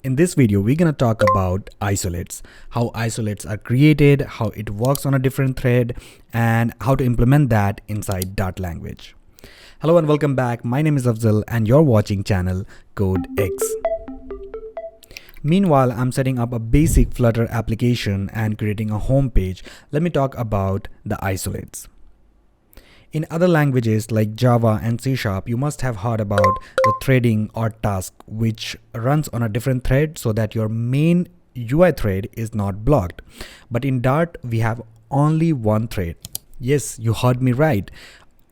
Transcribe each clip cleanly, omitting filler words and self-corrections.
In this video, we're going to talk about isolates, how isolates are created, how it works on a different thread, and how to implement that inside Dart language. Hello and welcome back. My name is Afzal and you're watching channel CodeX. Meanwhile, I'm setting up a basic Flutter application and creating a home page. Let me talk about the isolates. In other languages like Java and C#, you must have heard about the threading or task which runs on a different thread so that your main UI thread is not blocked. But in Dart, we have only one thread. Yes, you heard me right.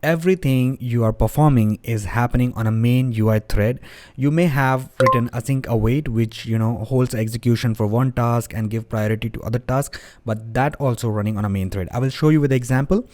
Everything you are performing is happening on a main UI thread. You may have written async await, which holds execution for one task and give priority to other tasks, but that also running on a main thread. I will show you with an example.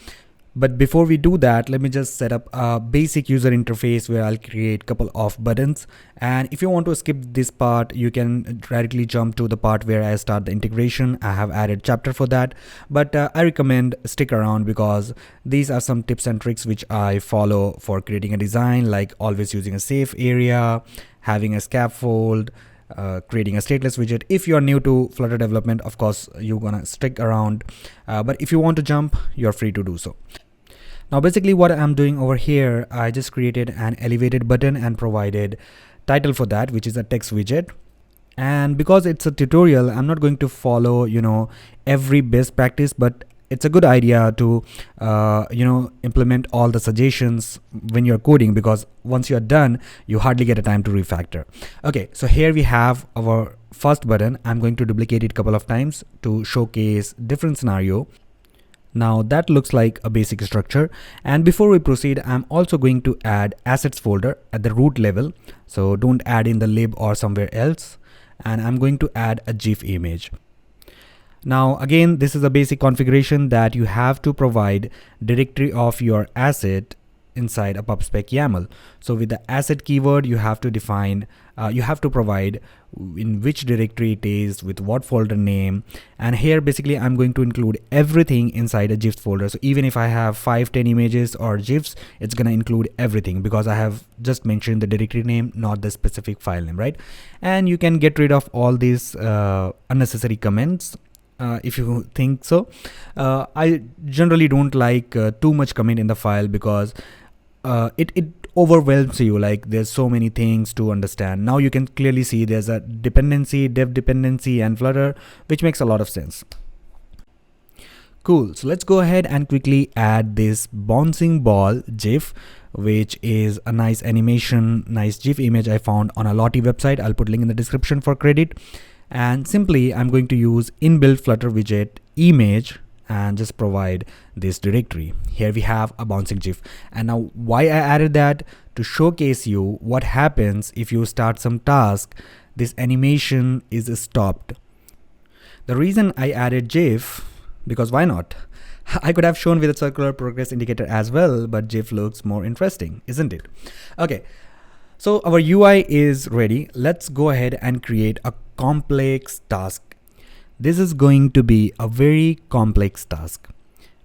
But before we do that, let me just set up a basic user interface where I'll create a couple of buttons. And if you want to skip this part, you can directly jump to the part where I start the integration. I have added chapter for that, but I recommend stick around because these are some tips and tricks which I follow for creating a design, like always using a safe area, having a scaffold, creating a stateless widget. If you are new to Flutter development, of course, you're gonna stick around. But if you want to jump, you're free to do so. Now basically what I'm doing over here, I just created an elevated button and provided title for that, which is a text widget. And because it's a tutorial, I'm not going to follow every best practice, but it's a good idea to implement all the suggestions when you're coding, because once you're done, you hardly get a time to refactor. Okay, so here we have our first button. I'm going to duplicate it a couple of times to showcase different scenario. Now that looks like a basic structure, and before we proceed, I'm also going to add assets folder at the root level, so don't add in the lib or somewhere else. And I'm going to add a GIF image. Now again, this is a basic configuration that you have to provide directory of your asset inside a pubspec YAML. So with the asset keyword, you have to define, you have to provide in which directory it is, with what folder name. And here basically I'm going to include everything inside a GIF folder. So even if I have 5-10 images or GIFs, it's gonna include everything because I have just mentioned the directory name, not the specific file name, right? And you can get rid of all these unnecessary comments if you think so. I generally don't like too much comment in the file because it overwhelms you, like there's so many things to understand. Now you can clearly see there's a dependency, dev dependency, and Flutter, which makes a lot of sense. Cool, so let's go ahead and quickly add this bouncing ball GIF, which is a nice animation, nice GIF image I found on a Lottie website. I'll put link in the description for credit. And simply I'm going to use inbuilt Flutter widget image and just provide this directory. Here we have a bouncing GIF. And now why I added that? To showcase you what happens if you start some task, this animation is stopped. The reason I added GIF, because why not? I could have shown with a circular progress indicator as well, but GIF looks more interesting, isn't it? Okay, so our UI is ready. Let's go ahead and create a complex task. This is going to be a very complex task.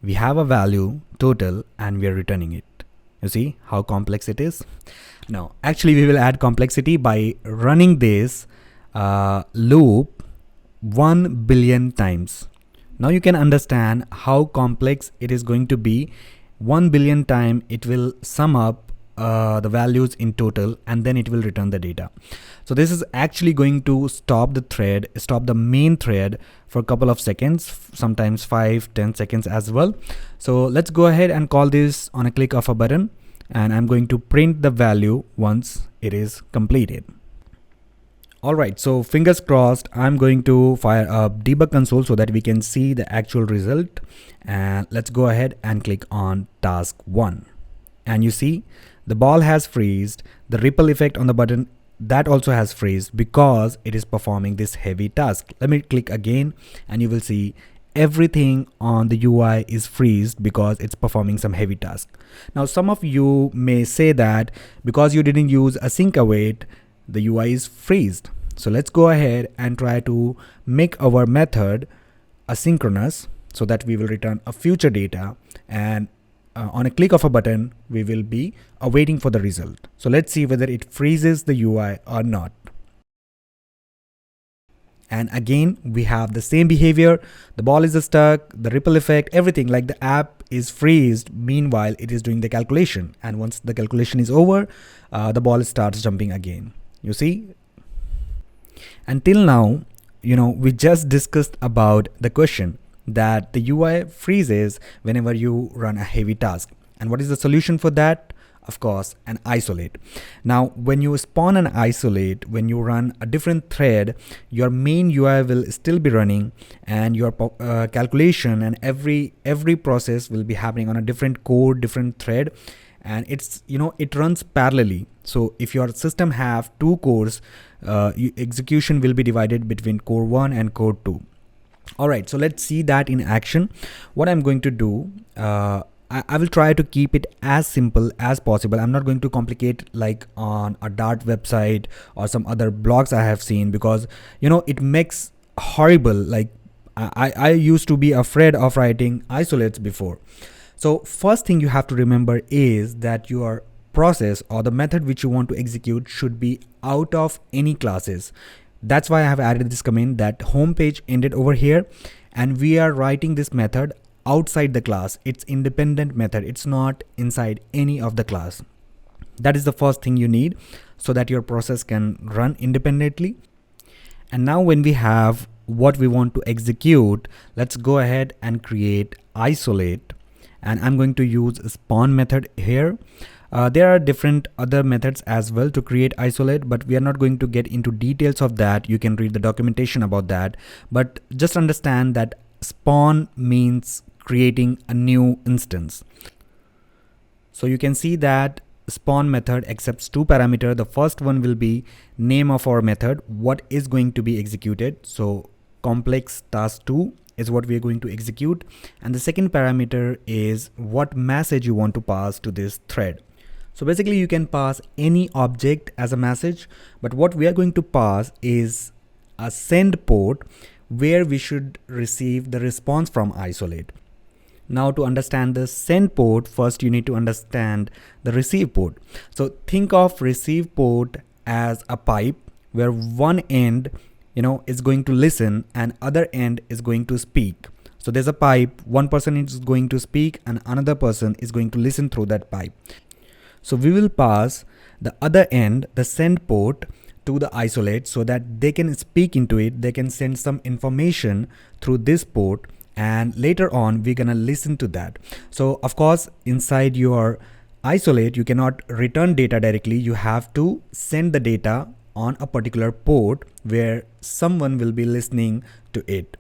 We have a value total and we are returning it. You see how complex it is? Now, actually we will add complexity by running this loop 1 billion times. Now you can understand how complex it is going to be. 1 billion time it will sum up the values in total, and then it will return the data. So this is actually going to stop the thread, stop the main thread for a couple of seconds, sometimes 5-10 seconds as well. So let's go ahead and call this on a click of a button, and I'm going to print the value once it is completed. Alright, so fingers crossed, I'm going to fire up debug console so that we can see the actual result. And let's go ahead and click on task 1. And you see the ball has freezed, the ripple effect on the button, that also has freezed because it is performing this heavy task. Let me click again and you will see everything on the UI is freezed because it's performing some heavy task. Now some of you may say that because you didn't use async await, the UI is freezed. So let's go ahead and try to make our method asynchronous so that we will return a future data, and on a click of a button, we will be awaiting for the result. So let's see whether it freezes the UI or not. And again, we have the same behavior. The ball is stuck, the ripple effect, everything, like the app is freezed. Meanwhile, it is doing the calculation. And once the calculation is over, the ball starts jumping again. You see? Until now, we just discussed about the question that the UI freezes whenever you run a heavy task. And what is the solution for that? Of course, an isolate. Now, when you spawn an isolate, when you run a different thread, your main UI will still be running, and your calculation and every process will be happening on a different core, different thread, and it runs parallelly. So if your system have two cores, execution will be divided between core 1 and core 2. All right, so let's see that in action. What I'm going to do, I will try to keep it as simple as possible. I'm not going to complicate like on a Dart website or some other blogs I have seen, because it makes horrible. Like I used to be afraid of writing isolates before. So first thing you have to remember is that your process or the method which you want to execute should be out of any classes. That's why I have added this comment that home page ended over here, and we are writing this method outside the class. It's independent method. It's not inside any of the class. That is the first thing you need so that your process can run independently. And now when we have what we want to execute, let's go ahead and create isolate. And I'm going to use a spawn method here. There are different other methods as well to create isolate, but we are not going to get into details of that. You can read the documentation about that, but just understand that spawn means creating a new instance. So you can see that spawn method accepts two parameters. The first one will be name of our method, what is going to be executed. So complex task 2 is what we are going to execute, and the second parameter is what message you want to pass to this thread. So basically you can pass any object as a message, but what we are going to pass is a send port where we should receive the response from isolate. Now to understand the send port, first you need to understand the receive port. So think of receive port as a pipe where one end is going to listen and other end is going to speak. So there's a pipe, one person is going to speak and another person is going to listen through that pipe. So we will pass the other end, the send port, to the isolate so that they can speak into it, they can send some information through this port, and later on we're gonna listen to that. So of course inside your isolate you cannot return data directly, you have to send the data on a particular port where someone will be listening to it.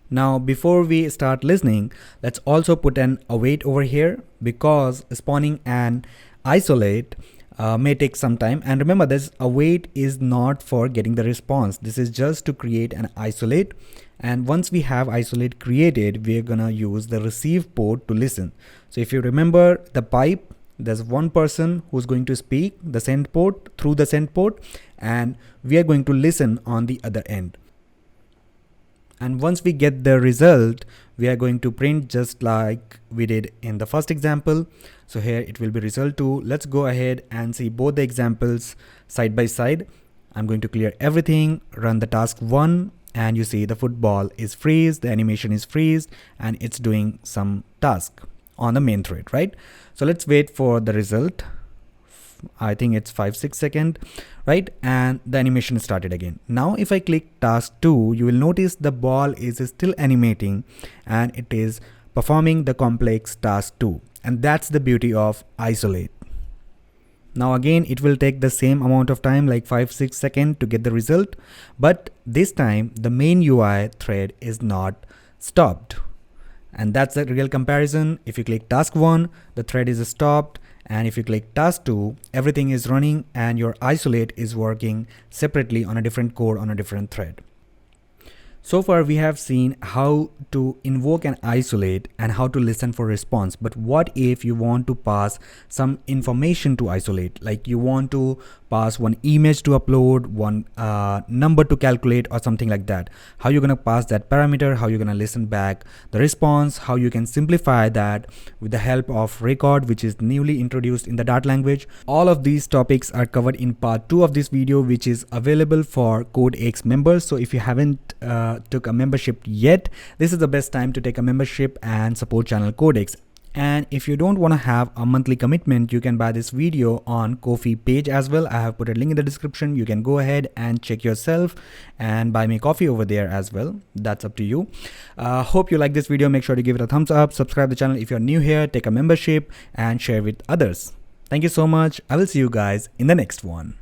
Now before we start listening, let's also put an await over here, because spawning an isolate may take some time. And remember, this await is not for getting the response. This is just to create an isolate. And once we have isolate created, we're gonna use the receive port to listen. So if you remember the pipe, there's one person who's going to speak the send port through the send port, and we are going to listen on the other end. And once we get the result, we are going to print just like we did in the first example. So here it will be result 2. Let's go ahead and see both the examples side by side. I'm going to clear everything, run the task 1, and you see the football is freeze, the animation is freezed, and it's doing some task on the main thread, right? So let's wait for the result. I think it's 5-6 seconds, right? And the animation started again. Now if I click task 2, you will notice the ball is still animating and it is performing the complex task 2. And that's the beauty of isolate. Now again, it will take the same amount of time, like 5-6 seconds to get the result, but this time the main UI thread is not stopped. And that's the real comparison. If you click task 1, the thread is stopped, and if you click task 2, everything is running and your isolate is working separately on a different core on a different thread. So far we have seen how to invoke and isolate and how to listen for response. But what if you want to pass some information to isolate, like you want to pass one image to upload, one number to calculate or something like that? How you're going to pass that parameter, how you're going to listen back the response, how you can simplify that with the help of record, which is newly introduced in the Dart language. All of these topics are covered in part 2 of this video, which is available for CodeX members. So if you haven't took a membership yet, this is the best time to take a membership and support channel CodeX. And if you don't want to have a monthly commitment, you can buy this video on Ko-fi page as well. I have put a link in the description. You can go ahead and check yourself and buy me coffee over there as well. That's up to you. Hope you like this video. Make sure to give it a thumbs up, subscribe to the channel if you're new here, take a membership and share with others. Thank you so much. I will see you guys in the next one.